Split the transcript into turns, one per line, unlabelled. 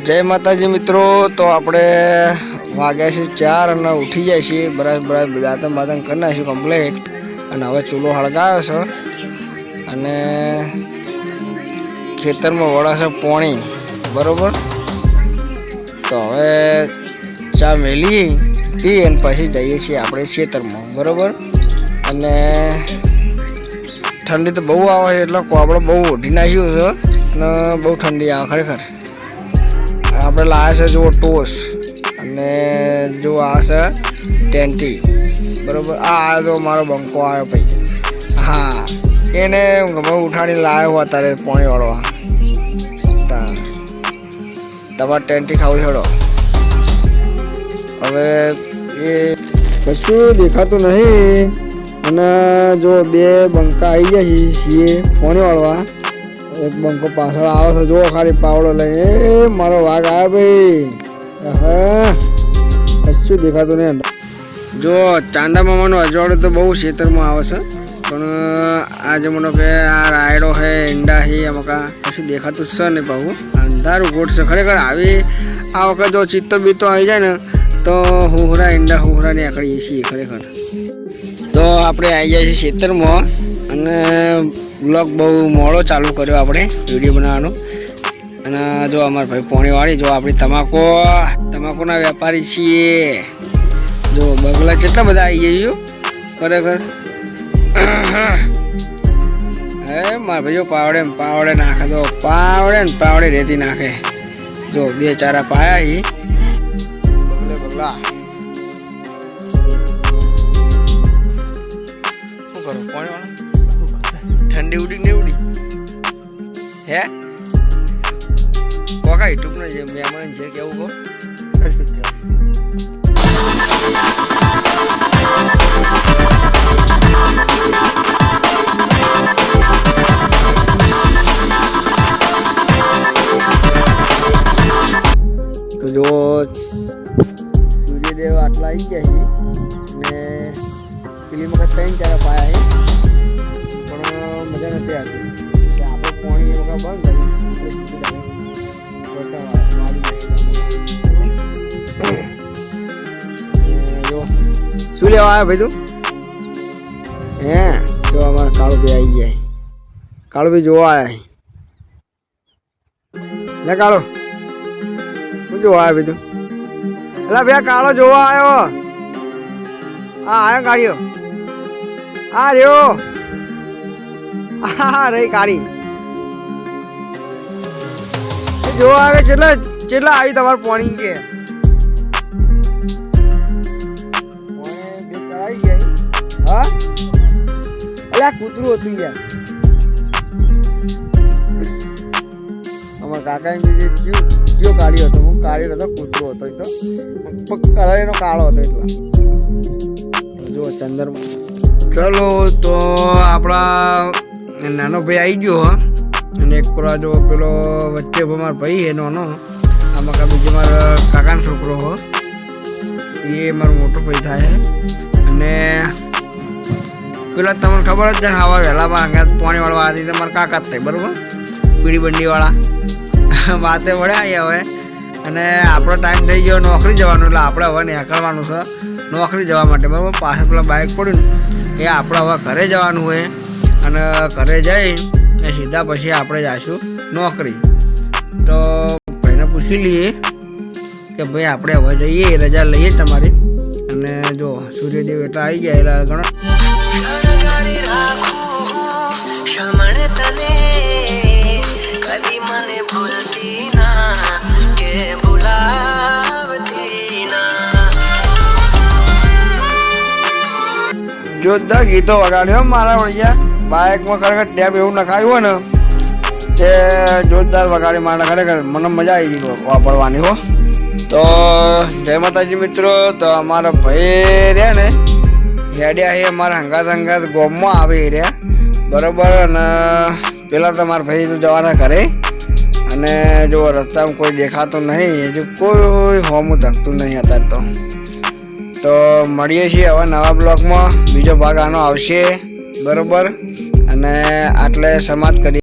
जय माताजी मित्रों। तो આપણે વાગ્યા છે 4 અને ઉઠી જાય છે બરાબર દાંતણ બાતણ કરી નાખ્યું કમ્પ્લીટ અને હવે ચૂલો હળગાવ્યો છે અને ખેતરમાં વળા છે પાણી બરોબર। તો હવે ચા મેલી પી અને પછી જઈએ છીએ આપણે ખેતરમાં બરોબર। અને ઠંડી તો બહુ આવે છે એટલે આપણે બહુ ઓઢી નાખ્યું છે અને બહુ ઠંડી આવે ખરેખર। આપણે લાવ્યા છે જો ટોસ અને જો આ છે ટેન્ટી બરોબર। આ તો મારો બંકો આવ્યો ભાઈ, હા એને ગમે ઉઠાડીને લાવ્યો અત્યારે પાણી વાળવા। તમારે ટેન્ટી ખાવું છોડો હવે એ કશું દેખાતું નહીં અને જો બે બંકા આવી ગયા છીએ પાણી વાળવા। એક બંકો પાછળ આવે છે જો ખાલી પાવડો લઈને, એ મારો વાઘ આવ્યો ભાઈ। હા કશું દેખાતું નહીં જો ચાંદા મામાનું અજવાળું તો બહુ ખેતરમાં આવે છે પણ આજે મને કે આ રાયડો હે ઈંડા હે અમકા કશું દેખાતું જ છે નહીં બહુ અંધારું ગોઠ છે ખરેખર। આવી આ વખત જો ચિત્તો બીતો આવી જાય ને તો હુહરા ઈંડા હુહરા નીકળીએ છીએ ખરેખર। તો આપણે આવી જાય છે ખેતરમાં અને બ્લોગ બહુ મોડો ચાલુ કર્યો આપણે વિડીયો બનાવવાનો। અને જો અમારા ભાઈ પોણી વાળી જો આપણી તમાકુના વેપારી છીએ। જો બગલા કેટલા બધા આવી જઈએ ખરેખર। હે મારા ભાઈઓ પાવડે નાખે તો પાવડે રેતી નાખે। જો બે ચારા પાયા બગલા શું કરો પોણી વાળા ठंडी उड़ी नहीं उड़ी है कोका यूट्यूब ने जे मेहमान जे केवू को तो जो सूर्यदेव आटला आई गया है ने फिल्म का 3 चारा पाया है मजा नहीं आती कि આપણે પાણી એ વખત બંધ કરી જો શું લેવા આવ્યા ભાઈ તું? હે જો અમારા કાળુભાઈ આવી જાય। કાળુભાઈ જોવા આવ્યા લે કાળો શું જોવા આવ્યા ભાઈ તું? એટલે ભાઈ કાળો જોવા આવ્યો। હા આવ્યો કાઢ્યો આ રહ્યો હા રહી કાળી જો આવે ચેટલા આવી તમારે પાણી કે હા અલ્યા કૂતરું હતું યાર અમારા કાકા જીઓ કાઢ્યો હતો હું કાઢ્યો હતો કૂતરો હતો એ તો કલર એનો કાળો હતો એટલા જો ચંદરમાં। ચલો તો આપણા નાનો ભાઈ આવી ગયો અને એક કોરા જો પેલો વચ્ચે મારો ભાઈ છે નાનો આમાં કા બીજો મારા કાકાનો છોકરો હો એ મારો મોટો ભાઈ થાય અને પેલા તમને ખબર જ છે હવા વહેલામાં અંગાત પાણી વાળવા આવી તમારા કાકા જ થાય બરાબર પીળી બંડીવાળા વાતે વળ્યા હવે અને આપણો ટાઈમ થઈ ગયો નોકરી જવાનું એટલે આપણે હવે નીકળવાનું છે નોકરી જવા માટે બરાબર। પાછળ પેલા બાઇક પડ્યું ને એ આપણે હવે ઘરે જવાનું હોય અને ઘરે જઈ ને સીધા પછી આપણે જઈશું નોકરી। તો ભાઈને પૂછી લઈએ કે ભાઈ આપણે હવે જઈએ રજા લઈએ તમારી અને જો સૂર્યદેવ એટલા આવી ગયા એટલે ઘણો જોરદાર ગીતો વગાડ્યો મારા વળિયા બાઇકમાં ખરેખર ટેપ એવું નખાયું હોય ને તે જોરદાર વગાડી મારે ખરેખર મને મજા આવી ગઈ વાપરવાની હો। તો જય માતાજી મિત્રો। તો અમારા ભાઈ રહ્યા ને હેડ્યા છે અમારા હંગાત ગોમમાં આવે રહ્યા બરાબર અને પેલા તો મારા ભાઈ તો જવાના ઘરે અને જો રસ્તામાં કોઈ દેખાતું નહીં હજુ કોઈ હોમું ધકતું નહીં અત્યારે તો મળીએ છીએ હવે નવા બ્લોગમાં બીજો ભાગ આનો આવશે બરોબર અને આટલે સમાપ્ત કરીએ।